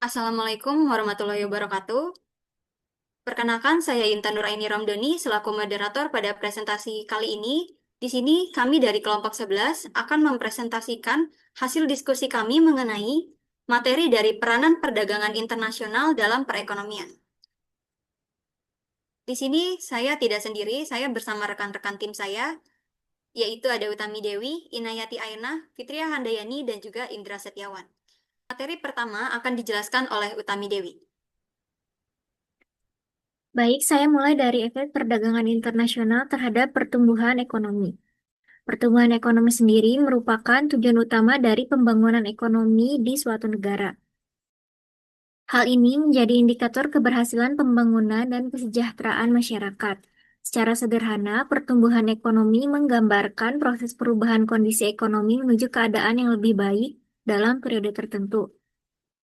Assalamualaikum warahmatullahi wabarakatuh. Perkenalkan, saya Intan Nuraini Ramdhani selaku moderator pada presentasi kali ini. Di sini kami dari kelompok 11 akan mempresentasikan hasil diskusi kami mengenai materi dari peranan perdagangan internasional dalam perekonomian. Di sini saya tidak sendiri, saya bersama rekan-rekan tim saya, yaitu ada Utami Dewi, Inayati Aina, Fitria Handayani, dan juga Indra Setiawan. Materi pertama akan dijelaskan oleh Utami Dewi. Baik, saya mulai dari efek perdagangan internasional terhadap pertumbuhan ekonomi. Pertumbuhan ekonomi sendiri merupakan tujuan utama dari pembangunan ekonomi di suatu negara. Hal ini menjadi indikator keberhasilan pembangunan dan kesejahteraan masyarakat. Secara sederhana, pertumbuhan ekonomi menggambarkan proses perubahan kondisi ekonomi menuju keadaan yang lebih baik dalam periode tertentu.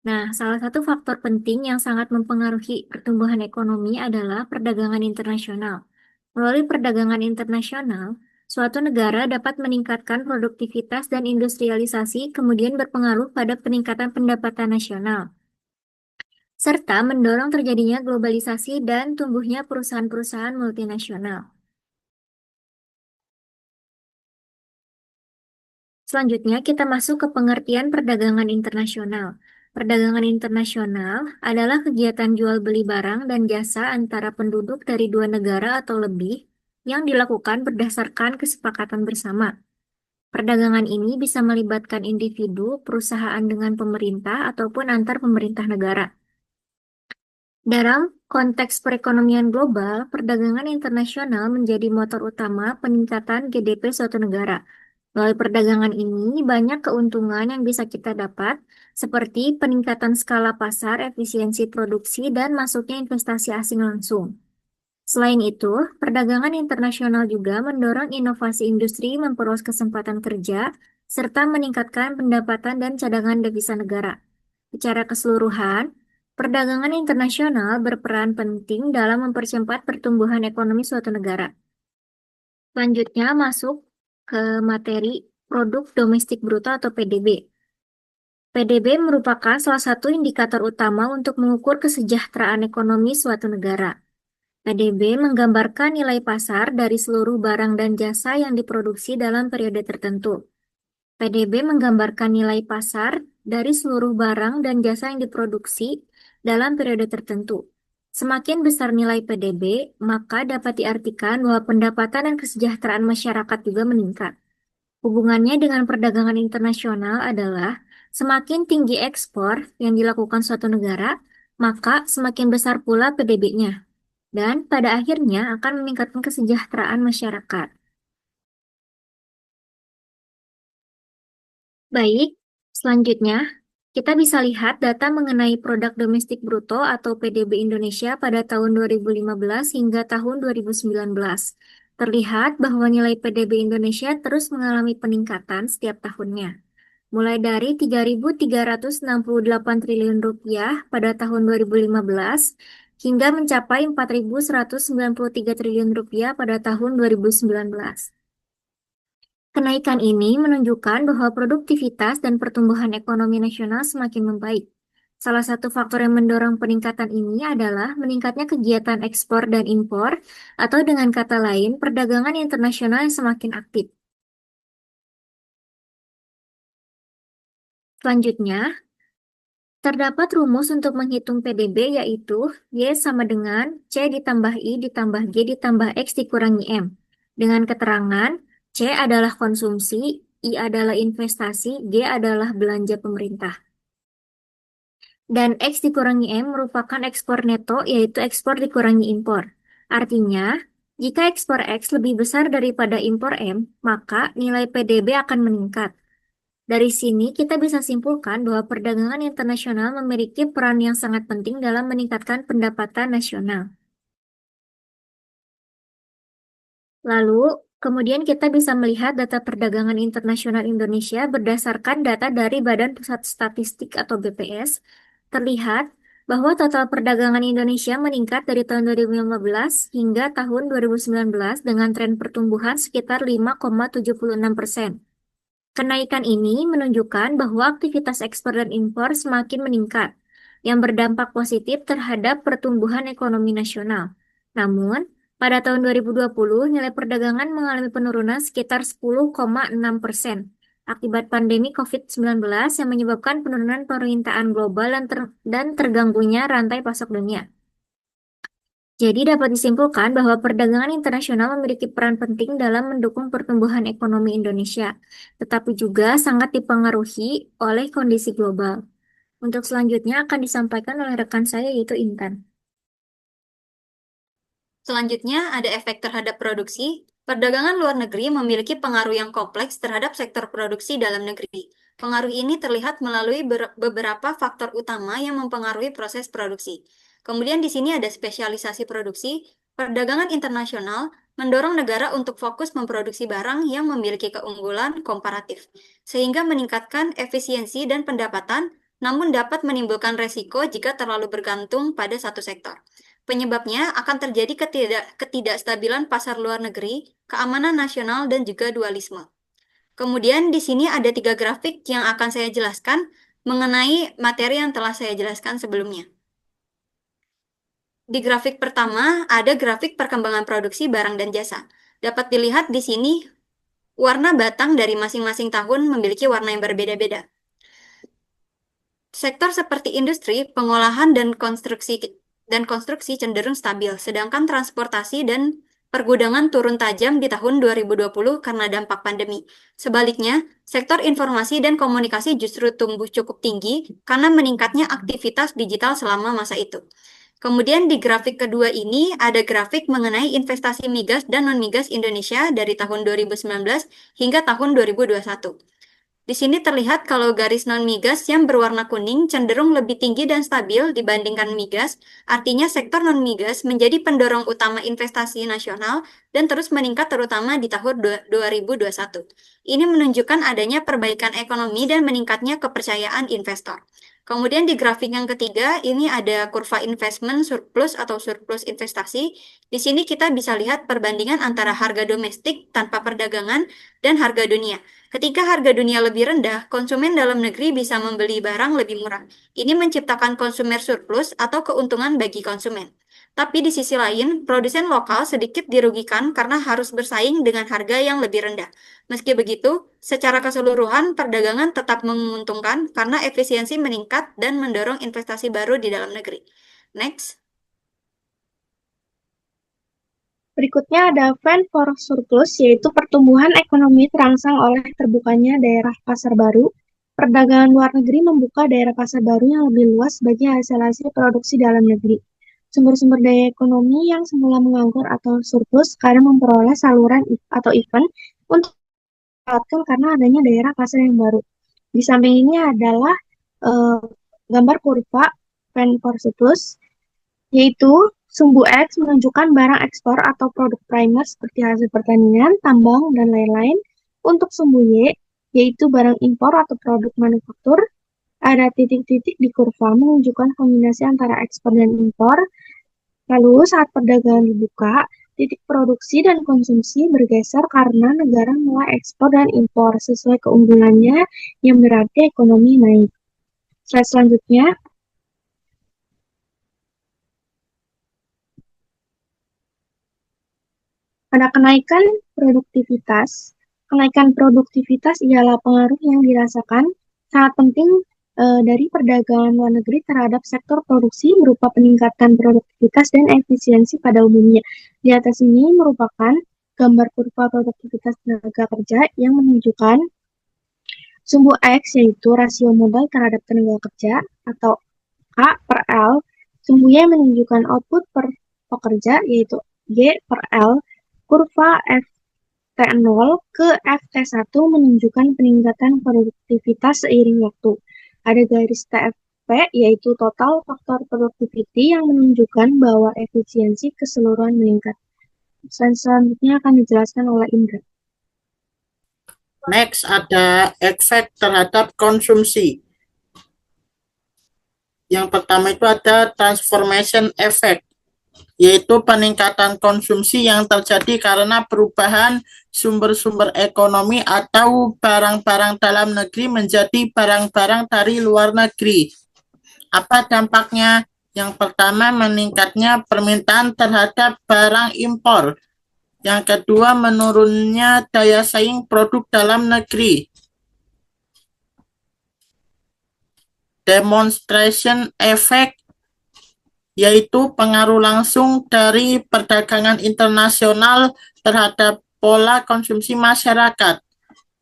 Nah, salah satu faktor penting yang sangat mempengaruhi pertumbuhan ekonomi adalah perdagangan internasional. Melalui perdagangan internasional, suatu negara dapat meningkatkan produktivitas dan industrialisasi, kemudian berpengaruh pada peningkatan pendapatan nasional, serta mendorong terjadinya globalisasi dan tumbuhnya perusahaan-perusahaan multinasional. Selanjutnya, kita masuk ke pengertian perdagangan internasional. Perdagangan internasional adalah kegiatan jual beli barang dan jasa antara penduduk dari dua negara atau lebih yang dilakukan berdasarkan kesepakatan bersama. Perdagangan ini bisa melibatkan individu, perusahaan dengan pemerintah, ataupun antar pemerintah negara. Dalam konteks perekonomian global, perdagangan internasional menjadi motor utama peningkatan GDP suatu negara. Melalui perdagangan ini, banyak keuntungan yang bisa kita dapat, seperti peningkatan skala pasar, efisiensi produksi, dan masuknya investasi asing langsung. Selain itu, perdagangan internasional juga mendorong inovasi industri, memperluas kesempatan kerja, serta meningkatkan pendapatan dan cadangan devisa negara. Secara keseluruhan, perdagangan internasional berperan penting dalam mempercepat pertumbuhan ekonomi suatu negara. Selanjutnya masuk ke materi produk domestik bruto atau PDB. PDB merupakan salah satu indikator utama untuk mengukur kesejahteraan ekonomi suatu negara. PDB menggambarkan nilai pasar dari seluruh barang dan jasa yang diproduksi dalam periode tertentu. PDB menggambarkan nilai pasar dari seluruh barang dan jasa yang diproduksi dalam periode tertentu. Semakin besar nilai PDB, maka dapat diartikan bahwa pendapatan dan kesejahteraan masyarakat juga meningkat. Hubungannya dengan perdagangan internasional adalah semakin tinggi ekspor yang dilakukan suatu negara, maka semakin besar pula PDB-nya. Dan pada akhirnya akan meningkatkan kesejahteraan masyarakat. Baik, selanjutnya kita bisa lihat data mengenai produk domestik bruto atau PDB Indonesia pada tahun 2015 hingga tahun 2019. Terlihat bahwa nilai PDB Indonesia terus mengalami peningkatan setiap tahunnya. Mulai dari 3.368 triliun rupiah pada tahun 2015 hingga mencapai 4.193 triliun rupiah pada tahun 2019. Kenaikan ini menunjukkan bahwa produktivitas dan pertumbuhan ekonomi nasional semakin membaik. Salah satu faktor yang mendorong peningkatan ini adalah meningkatnya kegiatan ekspor dan impor, atau dengan kata lain, perdagangan internasional yang semakin aktif. Selanjutnya, terdapat rumus untuk menghitung PDB yaitu Y sama dengan C ditambah I ditambah G ditambah X dikurangi M. Dengan keterangan, C adalah konsumsi, I adalah investasi, G adalah belanja pemerintah. Dan X dikurangi M merupakan ekspor neto, yaitu ekspor dikurangi impor. Artinya, jika ekspor X lebih besar daripada impor M, maka nilai PDB akan meningkat. Dari sini, kita bisa simpulkan bahwa perdagangan internasional memiliki peran yang sangat penting dalam meningkatkan pendapatan nasional. Lalu, kemudian kita bisa melihat data perdagangan internasional Indonesia berdasarkan data dari Badan Pusat Statistik atau BPS. Terlihat bahwa total perdagangan Indonesia meningkat dari tahun 2015 hingga tahun 2019 dengan tren pertumbuhan sekitar 5,76%. Kenaikan ini menunjukkan bahwa aktivitas ekspor dan impor semakin meningkat. yang berdampak positif terhadap pertumbuhan ekonomi nasional. Namun, pada tahun 2020, nilai perdagangan mengalami penurunan sekitar 10,6% akibat pandemi COVID-19 yang menyebabkan penurunan permintaan global dan terganggunya rantai pasok dunia. Jadi dapat disimpulkan bahwa perdagangan internasional memiliki peran penting dalam mendukung pertumbuhan ekonomi Indonesia, tetapi juga sangat dipengaruhi oleh kondisi global. Untuk selanjutnya akan disampaikan oleh rekan saya yaitu Intan. Selanjutnya, ada efek terhadap produksi. Perdagangan luar negeri memiliki pengaruh yang kompleks terhadap sektor produksi dalam negeri. Pengaruh ini terlihat melalui beberapa faktor utama yang mempengaruhi proses produksi. Kemudian di sini ada spesialisasi produksi. Perdagangan internasional mendorong negara untuk fokus memproduksi barang yang memiliki keunggulan komparatif, sehingga meningkatkan efisiensi dan pendapatan, namun dapat menimbulkan resiko jika terlalu bergantung pada satu sektor. Penyebabnya akan terjadi ketidakstabilan pasar luar negeri, keamanan nasional, dan juga dualisme. Kemudian di sini ada 3 grafik yang akan saya jelaskan mengenai materi yang telah saya jelaskan sebelumnya. Di grafik pertama ada grafik perkembangan produksi barang dan jasa. Dapat dilihat di sini warna batang dari masing-masing tahun memiliki warna yang berbeda-beda. Sektor seperti industri, pengolahan, dan konstruksi cenderung stabil, sedangkan transportasi dan pergudangan turun tajam di tahun 2020 karena dampak pandemi. Sebaliknya, sektor informasi dan komunikasi justru tumbuh cukup tinggi karena meningkatnya aktivitas digital selama masa itu. Kemudian di grafik kedua ini ada grafik mengenai investasi migas dan non-migas Indonesia dari tahun 2019 hingga tahun 2021. Di sini terlihat kalau garis non-migas yang berwarna kuning cenderung lebih tinggi dan stabil dibandingkan migas, artinya sektor non-migas menjadi pendorong utama investasi nasional dan terus meningkat terutama di tahun 2021. Ini menunjukkan adanya perbaikan ekonomi dan meningkatnya kepercayaan investor. Kemudian di grafik yang ketiga, ini ada kurva investment surplus atau surplus investasi. Di sini kita bisa lihat perbandingan antara harga domestik tanpa perdagangan dan harga dunia. Ketika harga dunia lebih rendah, konsumen dalam negeri bisa membeli barang lebih murah. Ini menciptakan consumer surplus atau keuntungan bagi konsumen. Tapi di sisi lain, produsen lokal sedikit dirugikan karena harus bersaing dengan harga yang lebih rendah. Meski begitu, secara keseluruhan perdagangan tetap menguntungkan karena efisiensi meningkat dan mendorong investasi baru di dalam negeri. Next. Berikutnya ada Fan for Surplus, yaitu pertumbuhan ekonomi terangsang oleh terbukanya daerah pasar baru. Perdagangan luar negeri membuka daerah pasar baru yang lebih luas bagi hasil-hasil produksi dalam negeri. Sumber-sumber daya ekonomi yang semula menganggur atau surplus sekarang memperoleh saluran atau event untuk dimanfaatkan karena adanya daerah pasar yang baru. Di samping ini adalah eh, gambar kurva Fan for Surplus, yaitu sumbu X menunjukkan barang ekspor atau produk primer seperti hasil pertanian, tambang, dan lain-lain. Untuk sumbu Y, yaitu barang impor atau produk manufaktur, ada titik-titik di kurva menunjukkan kombinasi antara ekspor dan impor. Lalu saat perdagangan dibuka, titik produksi dan konsumsi bergeser karena negara mulai ekspor dan impor sesuai keunggulannya yang berarti ekonomi naik. Slide selanjutnya. Ada kenaikan produktivitas. Kenaikan produktivitas ialah pengaruh yang dirasakan sangat penting dari perdagangan luar negeri terhadap sektor produksi berupa peningkatan produktivitas dan efisiensi pada umumnya. Di atas ini merupakan gambar kurva produktivitas tenaga kerja yang menunjukkan sumbu X yaitu rasio modal terhadap tenaga kerja atau K per L. Sumbu Y menunjukkan output per pekerja yaitu G per L. Kurva FT0 ke FT1 menunjukkan peningkatan produktivitas seiring waktu. Ada garis TFP, yaitu total faktor productivity yang menunjukkan bahwa efisiensi keseluruhan meningkat. Selanjutnya akan dijelaskan oleh Indra. Next ada efek terhadap konsumsi. Yang pertama itu ada transformation effect, yaitu peningkatan konsumsi yang terjadi karena perubahan sumber-sumber ekonomi atau barang-barang dalam negeri menjadi barang-barang dari luar negeri. Apa dampaknya? Yang pertama, meningkatnya permintaan terhadap barang impor. Yang kedua, menurunnya daya saing produk dalam negeri. Demonstration effect, yaitu pengaruh langsung dari perdagangan internasional terhadap pola konsumsi masyarakat.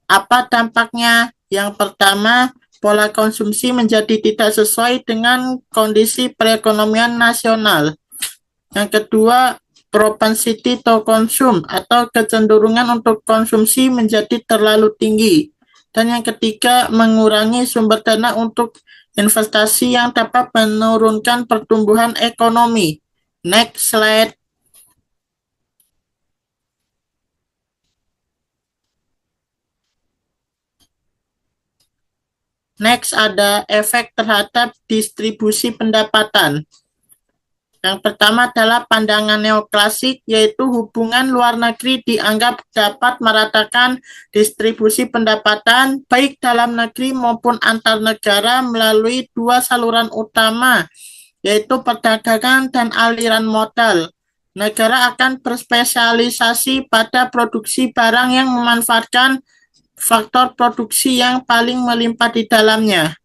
Apa dampaknya? Yang pertama, pola konsumsi menjadi tidak sesuai dengan kondisi perekonomian nasional. Yang kedua, propensity to consume atau kecenderungan untuk konsumsi menjadi terlalu tinggi. Dan yang ketiga, mengurangi sumber dana untuk investasi yang dapat menurunkan pertumbuhan ekonomi. Next slide. Next ada efek terhadap distribusi pendapatan. Yang pertama adalah pandangan neoklasik, yaitu hubungan luar negeri dianggap dapat meratakan distribusi pendapatan baik dalam negeri maupun antar negara melalui dua saluran utama, yaitu perdagangan dan aliran modal. Negara akan berspesialisasi pada produksi barang yang memanfaatkan faktor produksi yang paling melimpah di dalamnya.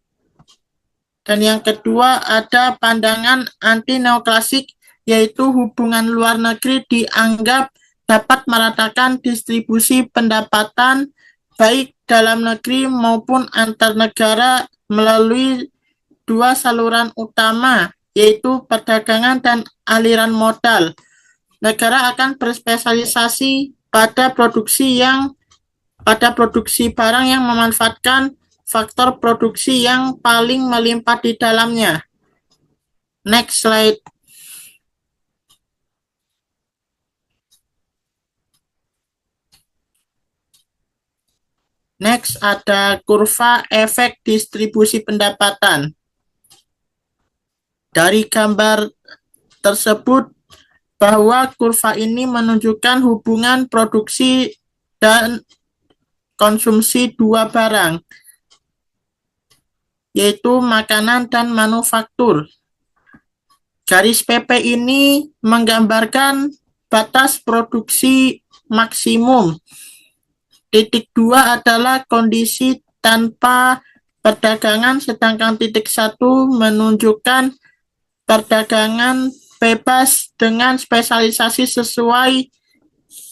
Dan yang kedua ada pandangan anti-neoklasik, yaitu hubungan luar negeri dianggap dapat meratakan distribusi pendapatan baik dalam negeri maupun antar negara melalui dua saluran utama, yaitu perdagangan dan aliran modal. Negara akan berspesialisasi pada produksi barang yang memanfaatkan faktor produksi yang paling melimpah di dalamnya. Next slide. Next ada kurva efek distribusi pendapatan. Dari gambar tersebut bahwa kurva ini menunjukkan hubungan produksi dan konsumsi dua barang, yaitu makanan dan manufaktur. Garis PP ini menggambarkan batas produksi maksimum. Titik 2 adalah kondisi tanpa perdagangan, sedangkan titik 1 menunjukkan perdagangan bebas dengan spesialisasi sesuai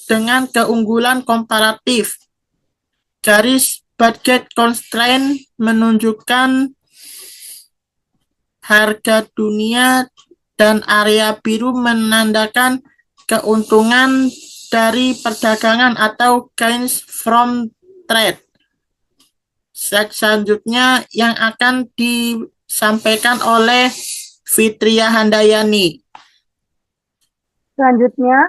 dengan keunggulan komparatif. Garis budget constraint menunjukkan harga dunia dan area biru menandakan keuntungan dari perdagangan atau gains from trade. Selanjutnya yang akan disampaikan oleh Fitria Handayani. Selanjutnya,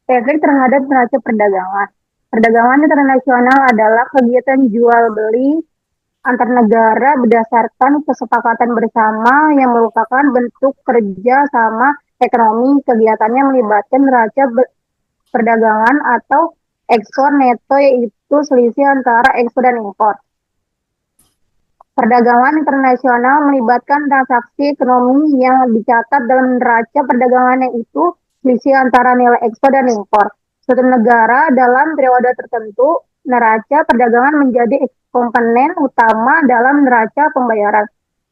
efek terhadap neraca perdagangan. Perdagangan internasional adalah kegiatan jual beli antar negara berdasarkan kesepakatan bersama yang merupakan bentuk kerja sama ekonomi. Kegiatannya melibatkan neraca perdagangan atau ekspor neto, yaitu selisih antara ekspor dan impor. Perdagangan internasional melibatkan transaksi ekonomi yang dicatat dalam neraca perdagangan, yaitu selisih antara nilai ekspor dan impor suatu negara dalam periode tertentu. Neraca perdagangan menjadi komponen utama dalam neraca pembayaran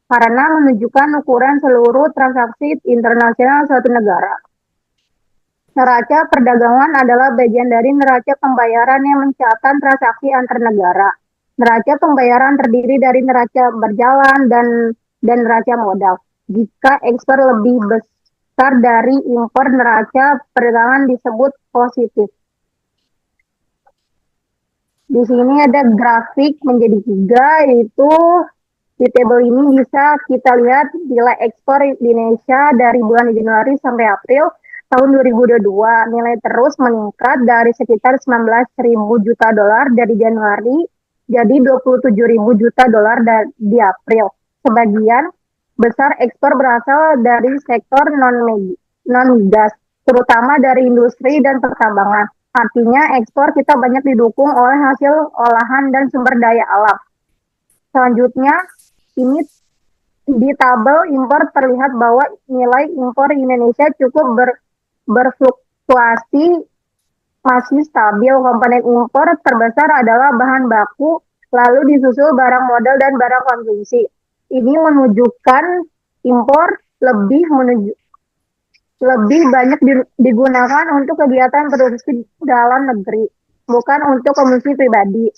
karena menunjukkan ukuran seluruh transaksi internasional suatu negara. Neraca perdagangan adalah bagian dari neraca pembayaran yang mencatat transaksi antar negara. Neraca pembayaran terdiri dari neraca berjalan dan neraca modal. Jika ekspor lebih besar dari impor, neraca perdagangan disebut positif. Di sini ada grafik menjadi 3, yaitu di tabel ini bisa kita lihat nilai ekspor Indonesia dari bulan Januari sampai April tahun 2022. Nilai terus meningkat dari sekitar 19.000 juta dolar dari Januari jadi 27.000 juta dolar di April. Sebagian besar ekspor berasal dari sektor non-migas, terutama dari industri dan pertambangan. Artinya ekspor kita banyak didukung oleh hasil olahan dan sumber daya alam. Selanjutnya, ini Di tabel impor terlihat bahwa nilai impor Indonesia cukup berfluktuasi, masih stabil. Komponen impor terbesar adalah bahan baku, lalu disusul barang modal dan barang konsumsi. Ini menunjukkan impor lebih banyak digunakan untuk kegiatan produksi dalam negeri, bukan untuk konsumsi pribadi.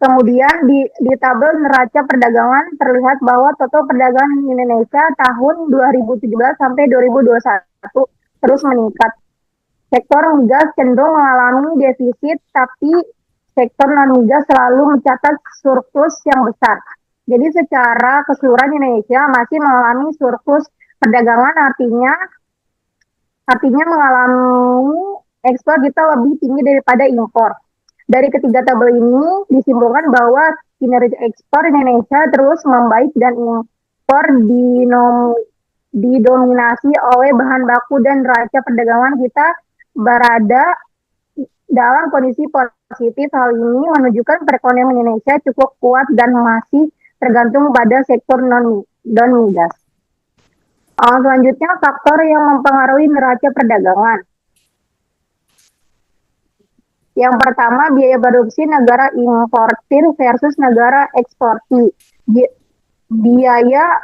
Kemudian di tabel neraca perdagangan terlihat bahwa total perdagangan Indonesia tahun 2017 sampai 2021 terus meningkat. Sektor migas cenderung mengalami defisit, tapi sektor non-migas selalu mencatat surplus yang besar. Jadi secara keseluruhan Indonesia masih mengalami surplus perdagangan, artinya mengalami ekspor kita lebih tinggi daripada impor. Dari ketiga tabel ini disimpulkan bahwa kinerja ekspor Indonesia terus membaik dan impor didominasi oleh bahan baku dan neraca perdagangan kita berada dalam kondisi positif. Hal ini menunjukkan perekonomian Indonesia cukup kuat dan masih tergantung pada sektor non-migas. Selanjutnya, faktor yang mempengaruhi neraca perdagangan. Yang pertama, biaya produksi negara importir versus negara eksportir. Biaya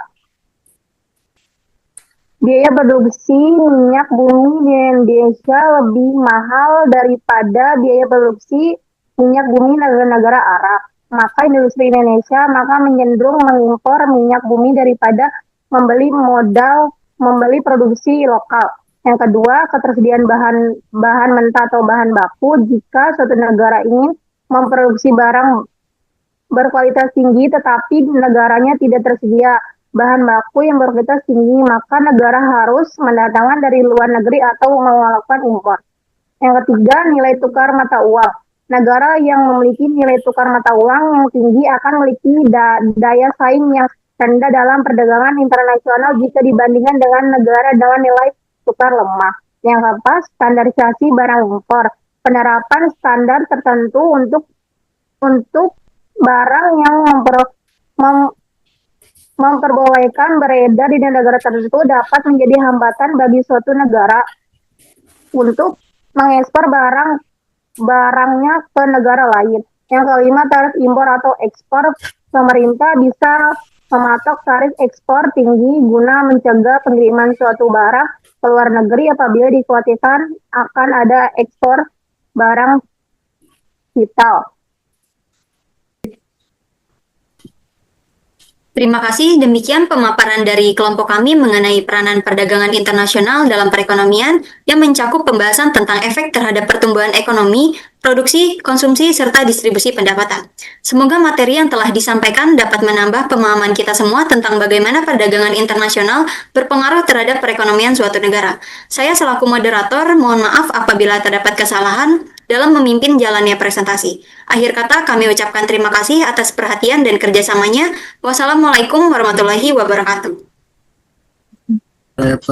produksi minyak bumi di Indonesia lebih mahal daripada biaya produksi minyak bumi negara-negara Arab. Maka industri Indonesia mencenderung mengimpor minyak bumi daripada membeli produksi lokal. Yang kedua, ketersediaan bahan mentah atau bahan baku. Jika suatu negara ingin memproduksi barang berkualitas tinggi tetapi negaranya tidak tersedia bahan baku yang berkualitas tinggi, maka negara harus mendatangkan dari luar negeri atau melakukan impor. Yang ketiga, nilai tukar mata uang. Negara yang memiliki nilai tukar mata uang yang tinggi akan memiliki daya saing yang rendah dalam perdagangan internasional jika dibandingkan dengan negara dengan nilai tukar lemah. Yang keempat, standarisasi barang impor. Penerapan standar tertentu untuk barang yang memperbolehkan beredar di negara tertentu dapat menjadi hambatan bagi suatu negara untuk mengekspor barangnya ke negara lain. Yang kelima, tarif impor atau ekspor. Pemerintah bisa mematok tarif ekspor tinggi guna mencegah pengiriman suatu barang ke luar negeri apabila dikhawatirkan akan ada ekspor barang vital. Terima kasih. Demikian pemaparan dari kelompok kami mengenai peranan perdagangan internasional dalam perekonomian yang mencakup pembahasan tentang efek terhadap pertumbuhan ekonomi, produksi, konsumsi, serta distribusi pendapatan. Semoga materi yang telah disampaikan dapat menambah pemahaman kita semua tentang bagaimana perdagangan internasional berpengaruh terhadap perekonomian suatu negara. Saya selaku moderator, mohon maaf apabila terdapat kesalahan dalam memimpin jalannya presentasi. Akhir kata, kami ucapkan terima kasih atas perhatian dan kerjasamanya. Wassalamualaikum warahmatullahi wabarakatuh.